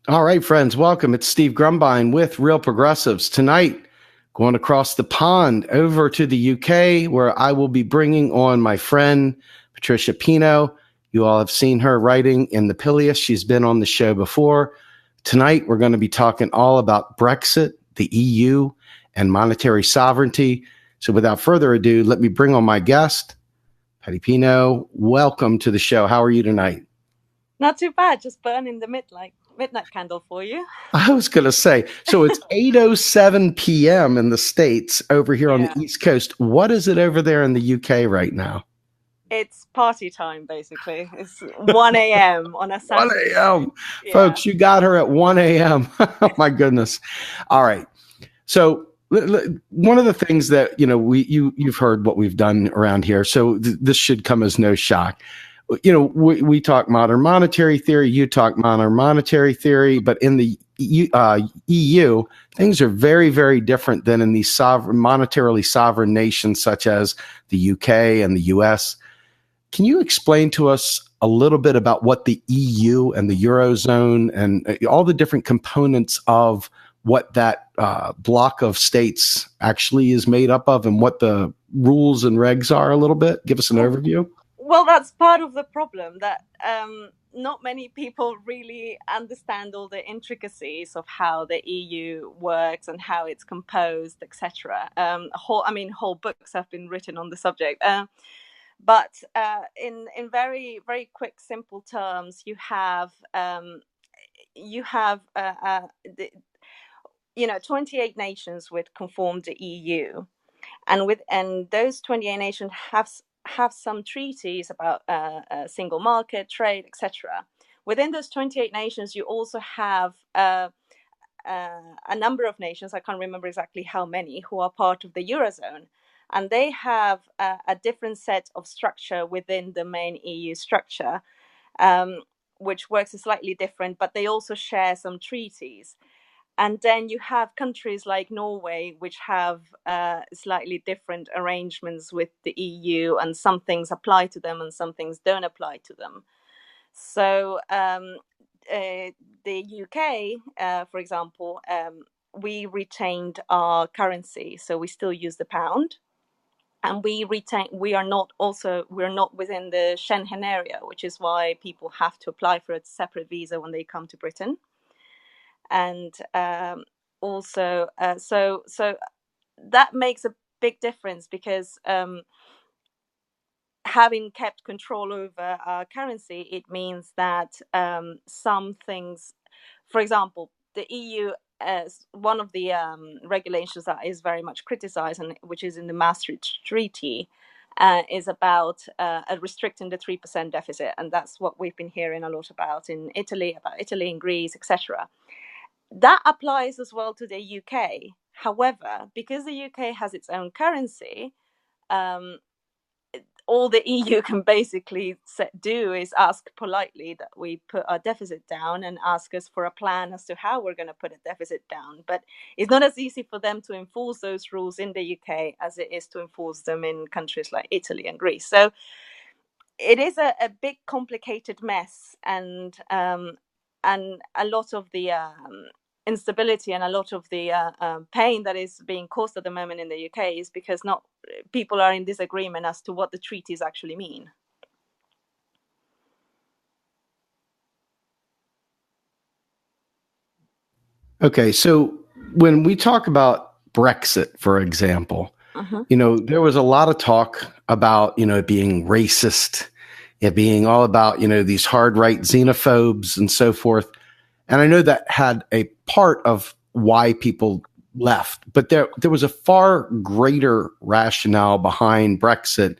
All right, friends, welcome. It's Steve Grumbine with Real Progressives. Tonight, going across the pond over to the UK, where I will be bringing on my friend, Patricia Pino. You all have seen her writing in the Pileus. She's been on the show before. Tonight, we're going to be talking all about Brexit, the EU, and monetary sovereignty. So without further ado, let me bring on my guest, Patty Pino. Welcome to the show. How are you tonight? Not too bad, just burning the midnight candle for you. I was going to say, so it's 8:07 p.m. in the States over here on the Yeah. East Coast. What is it over there in the UK right now? It's party time, basically. It's 1 a.m. on a 1 Saturday. a.m. Yeah. Folks, you got her at 1 a.m. My goodness. All right. So one of the things that, you've heard what we've done around here. So this should come as no shock. We talk modern monetary theory, you talk modern monetary theory, but in the EU, things are very, very different than in these monetarily sovereign nations such as the UK and the US. Can you explain to us a little bit about what the EU and the eurozone and all the different components of what that block of states actually is made up of and what the rules and regs are a little bit? Give us an overview. Well, that's part of the problem, that not many people really understand all the intricacies of how the EU works and how it's composed, etc. Whole books have been written on the subject. But in very, very quick, simple terms, you have the 28 nations which conform the EU, and those 28 nations have some treaties about single market, trade, etc. Within those 28 nations, you also have a number of nations, I can't remember exactly how many, who are part of the eurozone. And they have a different set of structure within the main EU structure, which works slightly different, but they also share some treaties. And then you have countries like Norway, which have slightly different arrangements with the EU, and some things apply to them and some things don't apply to them. So the UK, for example, we retained our currency, so we still use the pound. And we're not within the Schengen area, which is why people have to apply for a separate visa when they come to Britain. And so that makes a big difference, because having kept control over our currency, it means that some things, for example, the EU, as one of the regulations that is very much criticized, and which is in the Maastricht Treaty, is about restricting the 3% deficit, and that's what we've been hearing a lot about Italy and Greece, etc. That applies as well to the UK. However, because the UK has its own currency, all the EU can basically do is ask politely that we put our deficit down and ask us for a plan as to how we're going to put a deficit down. But it's not as easy for them to enforce those rules in the UK as it is to enforce them in countries like Italy and Greece. So it is a big, complicated mess, and a lot of the instability and a lot of the pain that is being caused at the moment in the UK is because people are in disagreement as to what the treaties actually mean. Okay, so when we talk about Brexit, for example, there was a lot of talk about, it being racist, it being all about, these hard right xenophobes and so forth. And I know that had a part of why people left, but there was a far greater rationale behind Brexit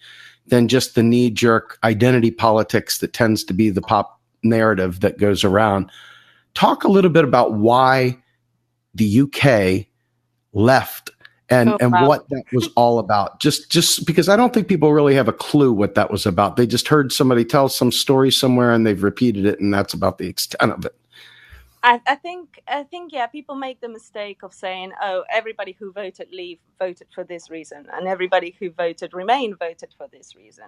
than just the knee-jerk identity politics that tends to be the pop narrative that goes around. Talk a little bit about why the UK left and what that was all about. Just because I don't think people really have a clue what that was about. They just heard somebody tell some story somewhere and they've repeated it, and that's about the extent of it. I think, yeah, people make the mistake of saying, oh, everybody who voted leave voted for this reason, and everybody who voted remain voted for this reason.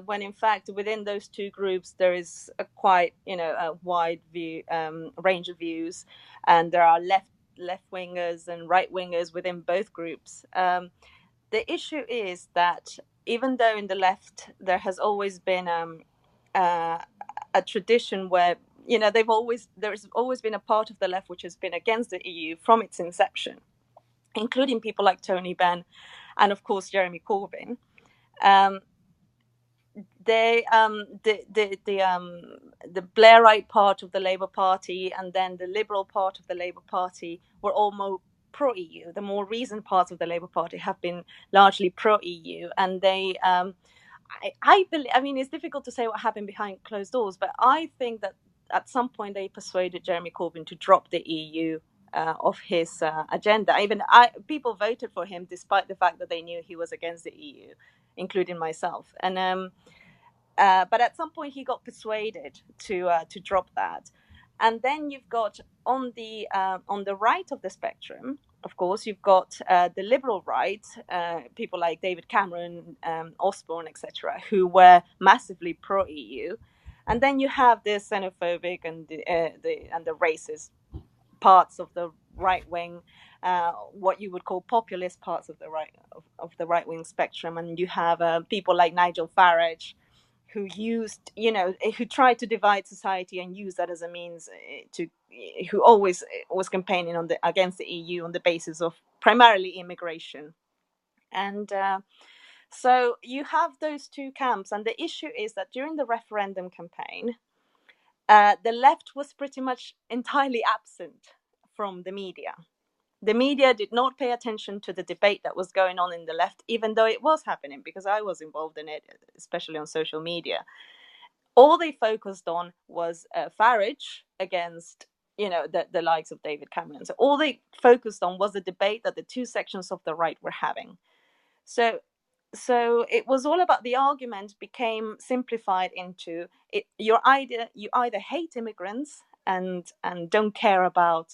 when in fact within those two groups there is a quite a wide view range of views, and there are left wingers and right wingers within both groups. The issue is that even though in the left there has always been a tradition where there's always been a part of the left which has been against the EU from its inception, including people like Tony Benn and of course Jeremy Corbyn. The Blairite part of the Labour Party and then the Liberal part of the Labour Party were all more pro-EU. The more recent parts of the Labour Party have been largely pro-EU, and they, I believe, I mean, it's difficult to say what happened behind closed doors, but I think that at some point they persuaded Jeremy Corbyn to drop the EU of his agenda. Even people voted for him despite the fact that they knew he was against the EU, including myself. And but at some point he got persuaded to drop that. And then you've got on the right of the spectrum, of course, you've got the liberal right, people like David Cameron, Osborne, etc., who were massively pro-EU. And then you have the xenophobic and the racist parts of the right wing, what you would call populist parts of the right wing spectrum, and you have people like Nigel Farage, who tried to divide society and use that as a means who always was campaigning against the EU on the basis of primarily immigration. And so you have those two camps, and the issue is that during the referendum campaign, the left was pretty much entirely absent from the media. The media did not pay attention to the debate that was going on in the left, even though it was happening, because I was involved in it, especially on social media. All they focused on was Farage against, the likes of David Cameron. So all they focused on was the debate that the two sections of the right were having. So it was all about, the argument became simplified into you either hate immigrants and don't care about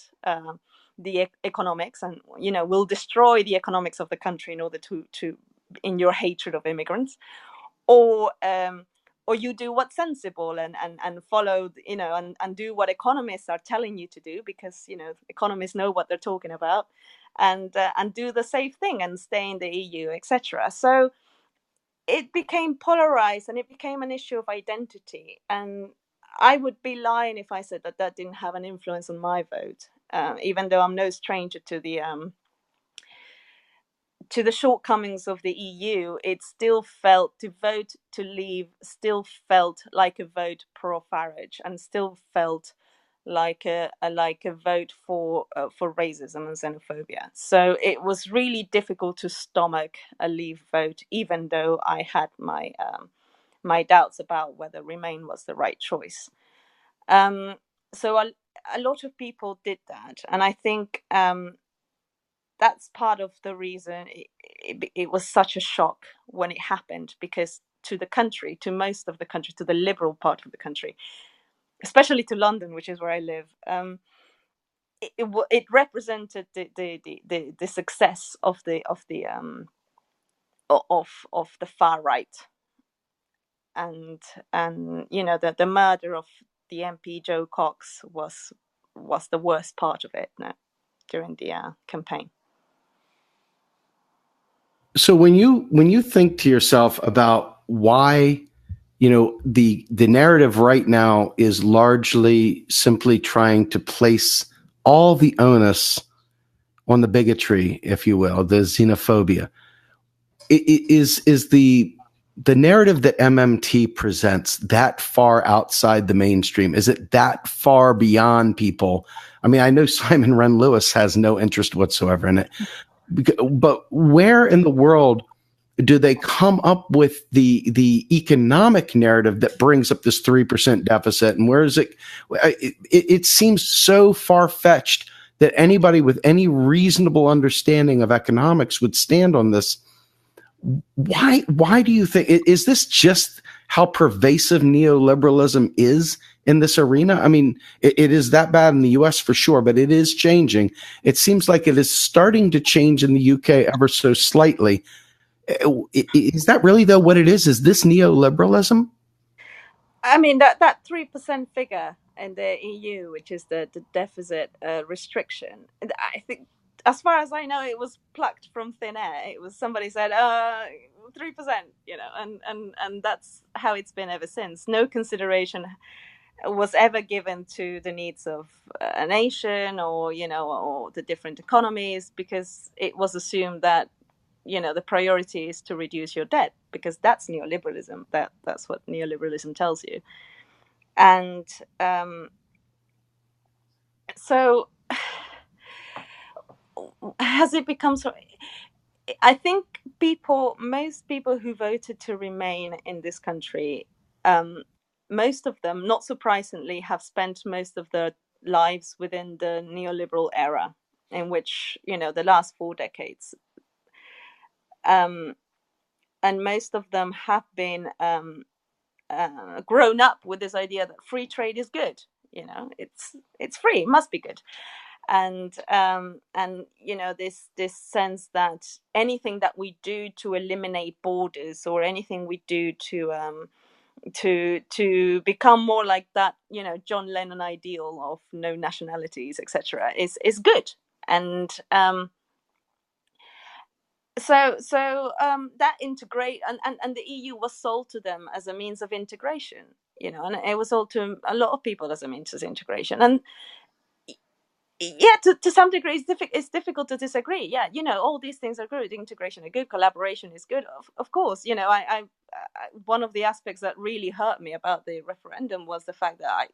the economics, and will destroy the economics of the country in order to in your hatred of immigrants, or you do what's sensible and follow and do what economists are telling you to do, because economists know what they're talking about, and do the safe thing and stay in the EU, etc. So it became polarized, and it became an issue of identity, and I would be lying if I said that didn't have an influence on my vote. Even though I'm no stranger to the shortcomings of the EU, it still felt, to vote to leave still felt like a vote pro Farage, and still felt like a vote for racism and xenophobia. So it was really difficult to stomach a leave vote, even though I had my doubts about whether Remain was the right choice. So a lot of people did that, and I think that's part of the reason it was such a shock when it happened, because to the country, to most of the country, to the liberal part of the country, especially to London, which is where I live, it represented the success of the far right, and the murder of the MP Joe Cox was the worst part of it during the campaign. So when you think to yourself about why the narrative right now is largely simply trying to place all the onus on the bigotry, if you will, the xenophobia, is the narrative that MMT presents that far outside the mainstream? Is it that far beyond people? I mean, I know Simon Wren Lewis has no interest whatsoever in it, but where in the world do they come up with the economic narrative that brings up this 3% deficit? And where is it? It seems so far-fetched that anybody with any reasonable understanding of economics would stand on this. Why do you think, is this just how pervasive neoliberalism is in this arena? I mean, it is that bad in the US for sure, but it is changing. It seems like it is starting to change in the UK ever so slightly. Is that really, though, what it is? Is this neoliberalism? I mean, that 3% figure in the EU, which is the deficit restriction, I think, as far as I know, it was plucked from thin air. It was somebody said 3%, and that's how it's been ever since. No consideration was ever given to the needs of a nation, or or the different economies, because it was assumed that the priority is to reduce your debt, because that's neoliberalism. That's what neoliberalism tells you. And so has it become so? I think most people who voted to remain in this country, most of them, not surprisingly, have spent most of their lives within the neoliberal era, in which the last 4 decades, and most of them have been grown up with this idea that free trade is good. It's free, it must be good. And this sense that anything that we do to eliminate borders, or anything we do to become more like that John Lennon ideal of no nationalities, etc., is good. And so that integrate and the EU was sold to them as a means of integration, and it was sold to a lot of people as a means of integration. And yeah, to some degree, it's difficult to disagree. Yeah, all these things are good. Integration is good. Collaboration is good. Of course, I one of the aspects that really hurt me about the referendum was the fact that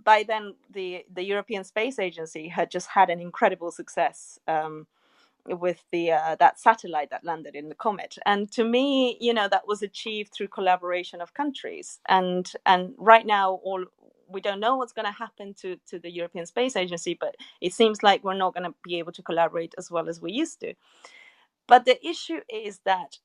by then the European Space Agency had just had an incredible success with the that satellite that landed in the comet, and to me, that was achieved through collaboration of countries. And right now, we don't know what's going to happen to the European Space Agency, but it seems like we're not going to be able to collaborate as well as we used to. But the issue is that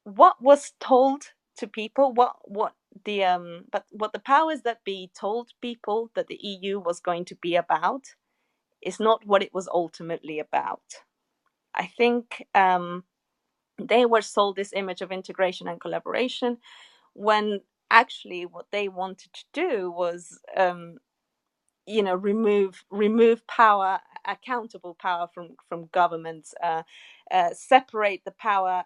what was told to people, what the powers that be told people that the EU was going to be about, is not what it was ultimately about. I think they were sold this image of integration and collaboration, when actually what they wanted to do was remove power, accountable power from governments, separate the power,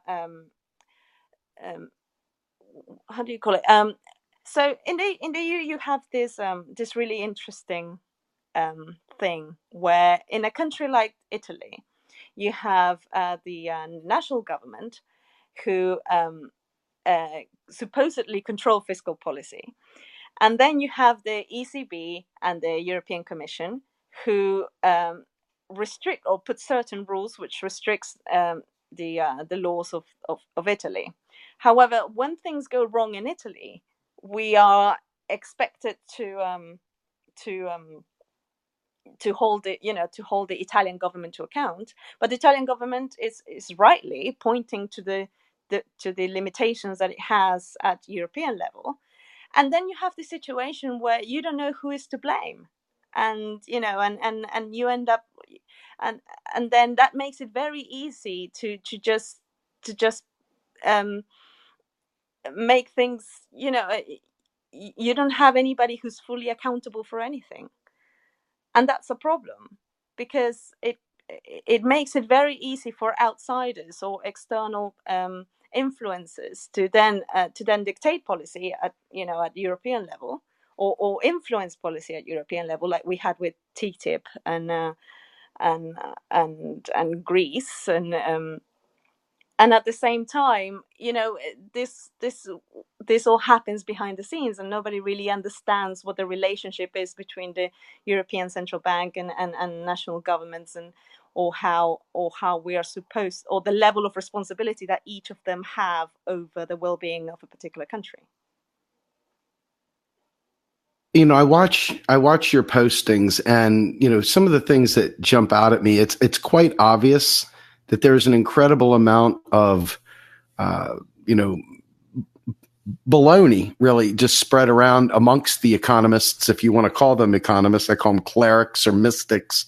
how do you call it, so in the EU you have this really interesting thing, where in a country like Italy you have the national government, who supposedly control fiscal policy. And then you have the ECB and the European Commission, who restrict or put certain rules which restricts the laws of Italy. However, when things go wrong in Italy, we are expected to hold the Italian government to account. But the Italian government is rightly pointing to the limitations that it has at European level. And then you have the situation where you don't know who is to blame, and you end up, and then that makes it very easy to just make things, you don't have anybody who's fully accountable for anything. And that's a problem, because it makes it very easy for outsiders or external influences to then dictate policy at European level, or influence policy at European level, like we had with TTIP and Greece, and at the same time, this all happens behind the scenes, and nobody really understands what the relationship is between the European Central Bank and national governments, or how we are supposed, or the level of responsibility that each of them have over the well-being of a particular country. I watch your postings, and some of the things that jump out at me, it's quite obvious that there's an incredible amount of baloney really just spread around amongst the economists, if you want to call them economists. I call them clerics or mystics,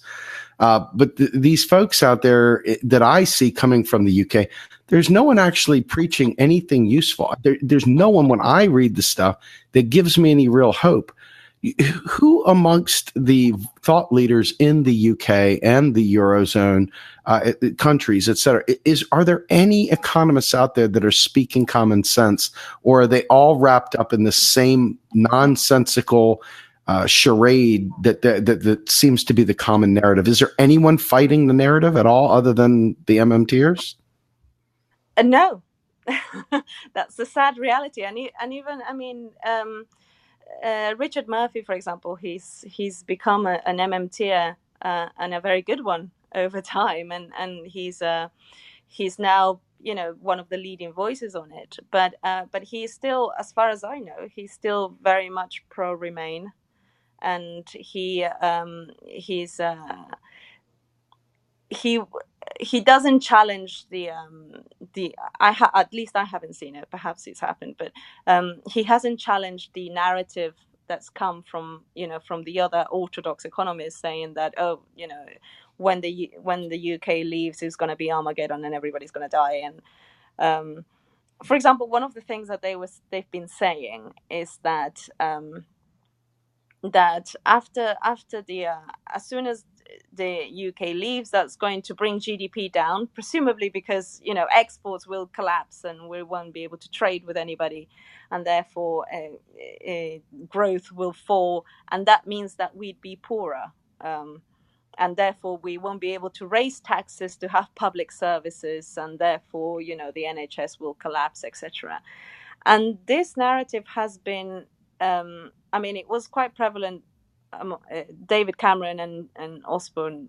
But these folks out there that I see coming from the UK, there's no one actually preaching anything useful. There's no one when I read the stuff that gives me any real hope. Who amongst the thought leaders in the UK and the eurozone countries, et cetera, are there any economists out there that are speaking common sense, or are they all wrapped up in the same nonsensical charade that seems to be the common narrative? Is there anyone fighting the narrative at all other than the MMTers? No, that's the sad reality. And even, I mean, Richard Murphy, for example, he's become an MMTer and a very good one over time, and he's now, you know, one of the leading voices on it. But he's still, as far as I know, he's still very much pro Remain, and he doesn't challenge at least I haven't seen it. Perhaps it's happened, but he hasn't challenged the narrative that's come from, you know, from the other orthodox economists saying that, oh, you know, when the UK leaves, it's going to be Armageddon and everybody's going to die. And for example, one of the things that they've been saying is that that after the as soon as the UK leaves, that's going to bring GDP down, presumably because, you know, exports will collapse and we won't be able to trade with anybody, and therefore growth will fall, and that means that we'd be poorer, and therefore we won't be able to raise taxes to have public services, and therefore, you know, the NHS will collapse, etc. And this narrative has been, I mean, it was quite prevalent. David Cameron and Osborne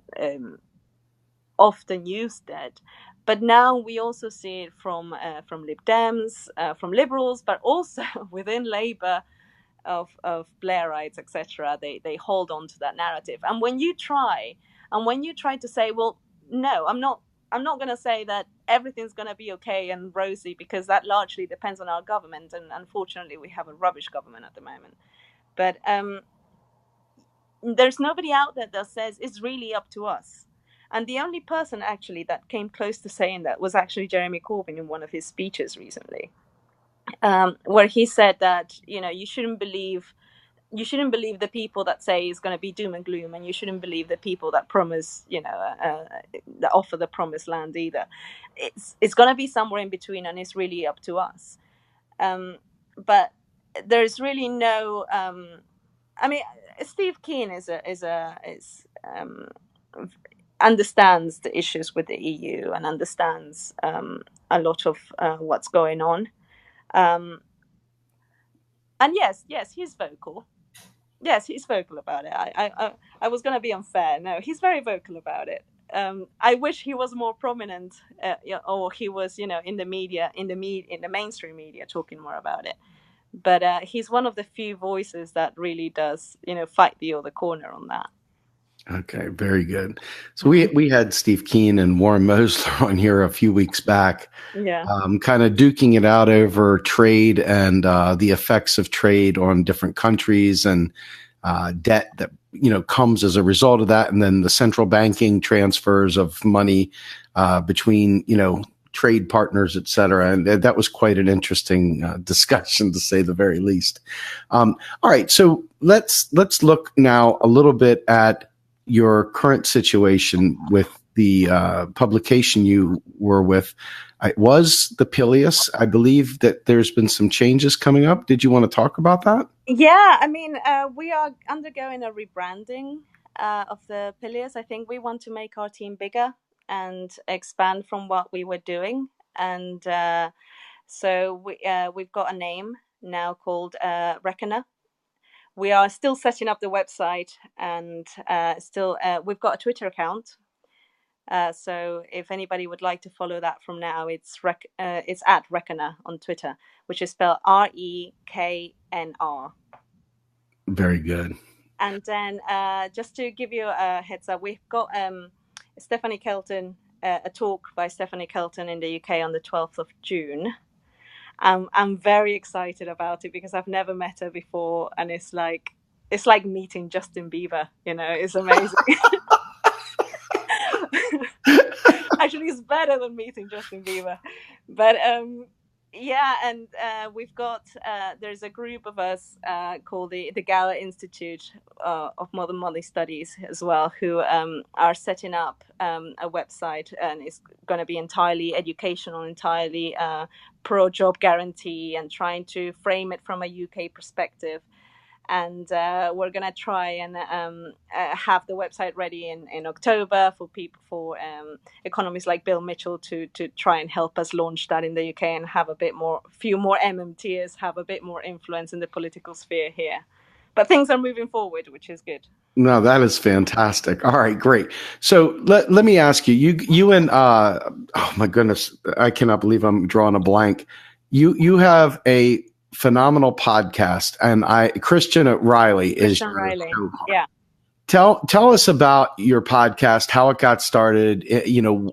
often used it, but now we also see it from Lib Dems, from Liberals, but also within Labour, of Blairites, etc. They hold on to that narrative. And when you try to say, well, no, I'm not going to say that everything's going to be okay and rosy, because that largely depends on our government, and unfortunately we have a rubbish government at the moment. But there's nobody out there that says it's really up to us. And the only person actually that came close to saying that was actually Jeremy Corbyn in one of his speeches recently, where he said that, you know, you shouldn't believe the people that say it's going to be doom and gloom, and you shouldn't believe the people that promise, you know, that offer the promised land either. It's going to be somewhere in between, and it's really up to us. But there's really no. I mean, Steve Keen understands the issues with the EU and understands a lot of what's going on. And yes, he's vocal. Yes, he's vocal about it. I was going to be unfair. No, he's very vocal about it. I wish he was more prominent, or he was, you know, in the media, in the mainstream media, talking more about it. But he's one of the few voices that really does, you know, fight the other corner on that. Okay, very good. So we had Steve Keen and Warren Mosler on here a few weeks back, kind of duking it out over trade and the effects of trade on different countries, and debt that, you know, comes as a result of that, and then the central banking transfers of money between, you know, trade partners, et cetera. And that was quite an interesting discussion, to say the very least. All right, so let's look now a little bit at your current situation with the publication you were with. It was the Pileus. I believe that there's been some changes coming up. Did you want to talk about that? Yeah, I mean, we are undergoing a rebranding of the Pileus. I think we want to make our team bigger and expand from what we were doing. And so we've got a name now called Reckoner. We are still setting up the website, and we've got a Twitter account. So if anybody would like to follow that from now, it's at Reckoner on Twitter, which is spelled REKNR. Very good. And then just to give you a heads up, we've got Stephanie Kelton, a talk by Stephanie Kelton in the UK on the 12th of June. I'm very excited about it because I've never met her before, and it's like meeting Justin Bieber. You know, it's amazing. actually is better than meeting Justin Bieber. But yeah, and we've got there's a group of us called the Gower Institute of Modern Money Studies as well, who are setting up a website, and it's going to be entirely educational, entirely pro job guarantee, and trying to frame it from a UK perspective. And we're gonna try and have the website ready in October for people, for economists like Bill Mitchell to try and help us launch that in the UK and have few more MMTs have a bit more influence in the political sphere here. But things are moving forward, which is good. No, that is fantastic. All right, great. So let me ask you, you and oh my goodness, I cannot believe I'm drawing a blank. You have a phenomenal podcast, and Christian Riley is Christian Riley. Yeah. Tell us about your podcast, how it got started,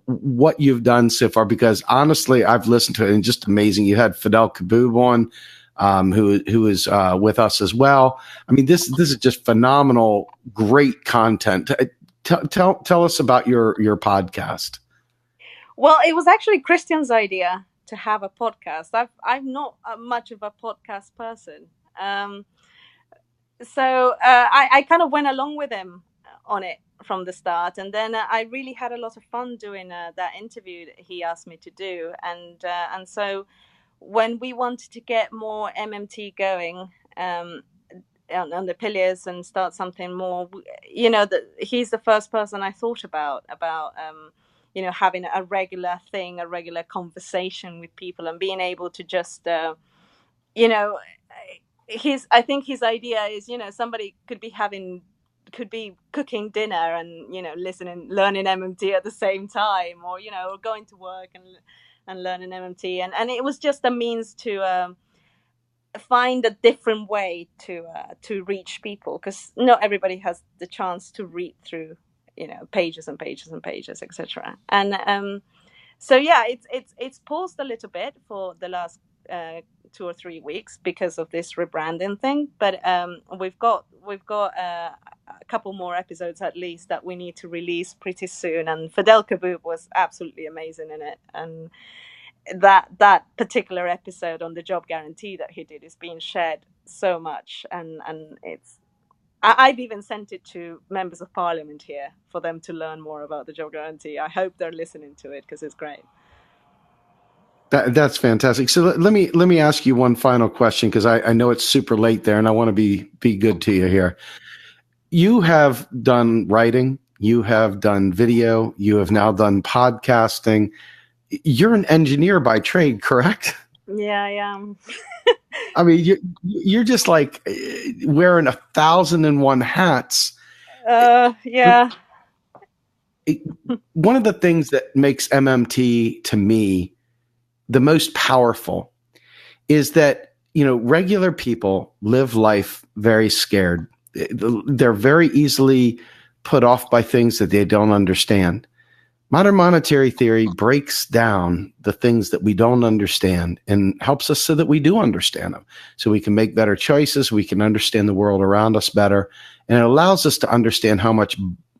what you've done so far, because honestly, I've listened to it and just amazing. You had Fidel Kaboub on, who is with us as well. I mean, this is just phenomenal, great content. Tell us about your podcast. Well, it was actually Christian's idea to have a podcast. I'm not much of a podcast person. So I kind of went along with him on it from the start, and then I really had a lot of fun doing that interview that he asked me to do, and so when we wanted to get more MMT going on the Pileus and start something more, he's the first person I thought about having a regular thing, a regular conversation with people, and being able to just I think his idea is, somebody could be cooking dinner and, learning MMT at the same time, or, or going to work and learning MMT. And it was just a means to find a different way to reach people, because not everybody has the chance to read through, pages and pages and pages, etc. And so, yeah, it's paused a little bit for the last 2 or 3 weeks because of this rebranding thing, but we've got a couple more episodes at least that we need to release pretty soon. And Fidel Kaboub was absolutely amazing in it, and that particular episode on the job guarantee that he did is being shared so much, and I've even sent it to members of parliament here for them to learn more about the job guarantee. I hope they're listening to it because it's great. That's fantastic. So let me ask you one final question, because I know it's super late there, and I want to be good to you here. You have done writing, you have done video, you have now done podcasting. You're an engineer by trade, correct? Yeah, I am. I mean, you're just like wearing 1,001 hats. Yeah. One of the things that makes MMT to me the most powerful is that, regular people live life very scared. They're very easily put off by things that they don't understand. Modern monetary theory breaks down the things that we don't understand and helps us so that we do understand them, so we can make better choices, we can understand the world around us better, and it allows us to understand how much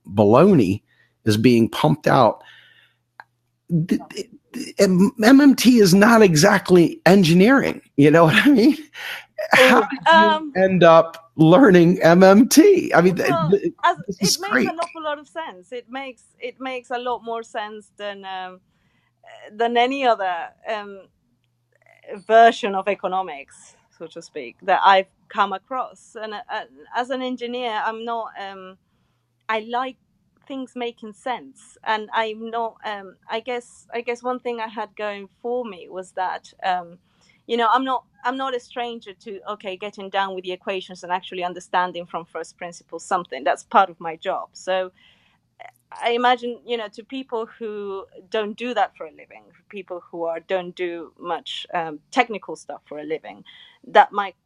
baloney is being pumped out. MMT is not exactly engineering. You know what I mean? How did you end up learning MMT? I mean, it makes great. An awful lot of sense. It makes a lot more sense than any other version of economics, so to speak, that I've come across. And as an engineer, I'm not. I like things making sense, and I'm not. I guess one thing I had going for me was that I'm not a stranger to getting down with the equations and actually understanding from first principles something. That's part of my job. So I imagine, to people who don't do that for a living, people who don't do much technical stuff for a living, that might,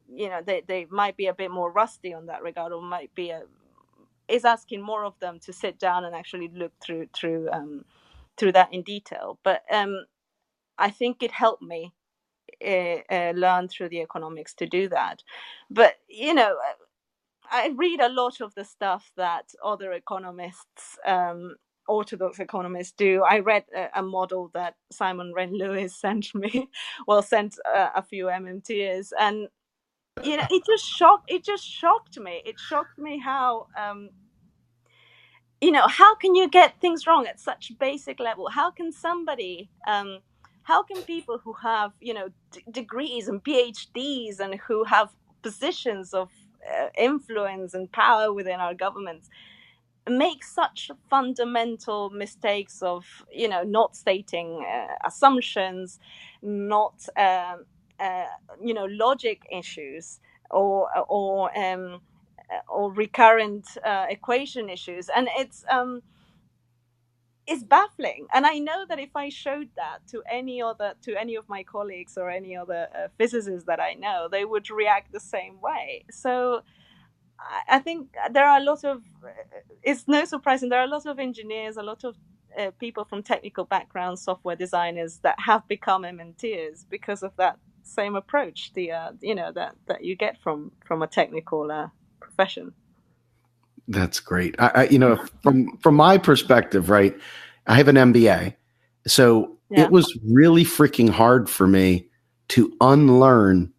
they might be a bit more rusty on that regard, or might be is asking more of them to sit down and actually look through that in detail. But I think it helped me learn through the economics to do that. But I read a lot of the stuff that other economists orthodox economists do. I read a model that Simon Wren-Lewis sent me, sent a few MMTers, and it just shocked me. It shocked me how how can you get things wrong at such basic level? How can somebody how can people who have degrees and PhDs and who have positions of influence and power within our governments make such fundamental mistakes of not stating assumptions, not logic issues, or recurrent equation issues? And it's baffling. And I know that if I showed that to any of my colleagues or any other physicists that I know, they would react the same way. So I think there are a lot of, it's no surprise, and there are a lot of engineers, a lot of people from technical backgrounds, software designers, that have become MNTers because of that same approach, that you get from a technical profession. That's great. From my perspective, right, I have an MBA. So it was really freaking hard for me to unlearn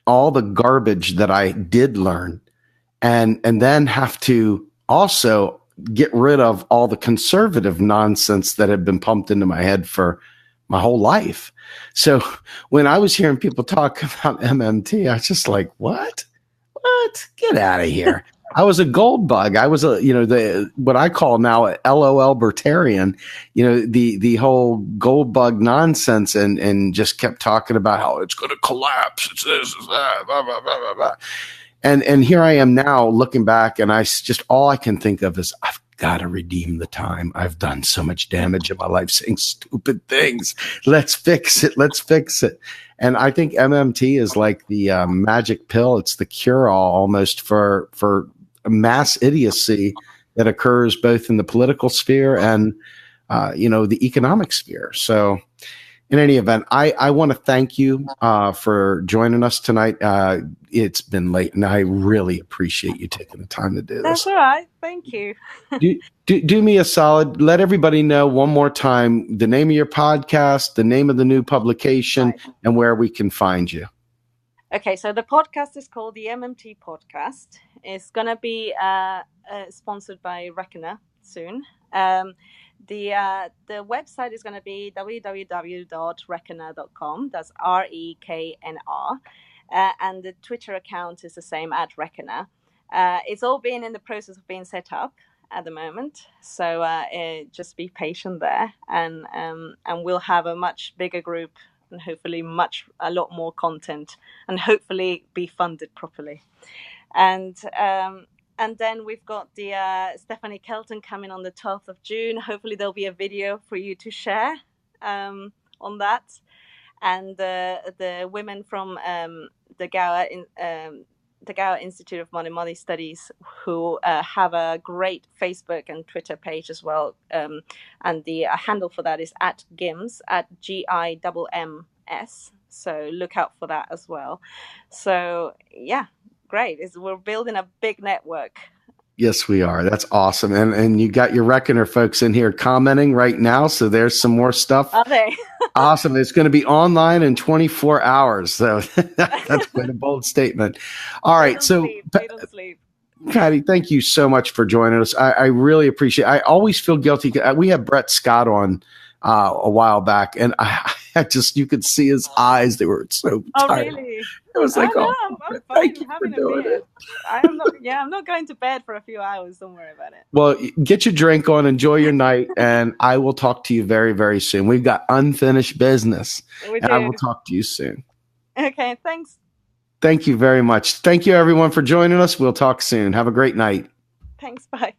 all the garbage that I did learn, and then have to also get rid of all the conservative nonsense that had been pumped into my head for my whole life. So when I was hearing people talk about MMT, I was just like, what? Get out of here. I was a gold bug. I was what I call now a LOL libertarian, the whole gold bug nonsense, and just kept talking about how it's going to collapse. It's this, it's that, blah, blah, blah, blah, blah. And here I am now looking back, and all I can think of is I've got to redeem the time. I've done so much damage in my life saying stupid things. Let's fix it. Let's fix it. And I think MMT is like the magic pill. It's the cure-all almost for mass idiocy that occurs both in the political sphere and the economic sphere. So in any event, I want to thank you for joining us tonight. It's been late, and I really appreciate you taking the time to do this. That's all right. Thank you. do me a solid. Let everybody know one more time the name of your podcast, the name of the new publication, right, and where we can find you. Okay, so the podcast is called the MMT Podcast. It's going to be sponsored by Reckoner soon. The website is going to be www.reckoner.com. That's REKNR. And the Twitter account is the same, @Reckoner. It's all been in the process of being set up at the moment. So just be patient there. And we'll have a much bigger group, and hopefully a lot more content, and hopefully be funded properly. And then we've got the Stephanie Kelton coming on the 12th of June. Hopefully there'll be a video for you to share on that. And the women from the Gower Institute of Modern Money Studies, who have a great Facebook and Twitter page as well. And the handle for that is @GIMS, @GIMMS. So look out for that as well. So yeah, great. We're building a big network. Yes, we are. That's awesome. And you got your Reckoner folks in here commenting right now. So there's some more stuff. Are they? Awesome. It's going to be online in 24 hours. So that's quite a bold statement. All right. So they don't sleep. Patty, thank you so much for joining us. I really appreciate it. I always feel guilty. We had Brett Scott on a while back, and I just, you could see his eyes. They were so tired. Oh, really? It was like, I'm fine. thank you having for doing it. I'm not going to bed for a few hours. Don't worry about it. Well, get your drink on, enjoy your night, and I will talk to you very, very soon. We've got unfinished business, and I will talk to you soon. Okay, thanks. Thank you very much. Thank you, everyone, for joining us. We'll talk soon. Have a great night. Thanks. Bye.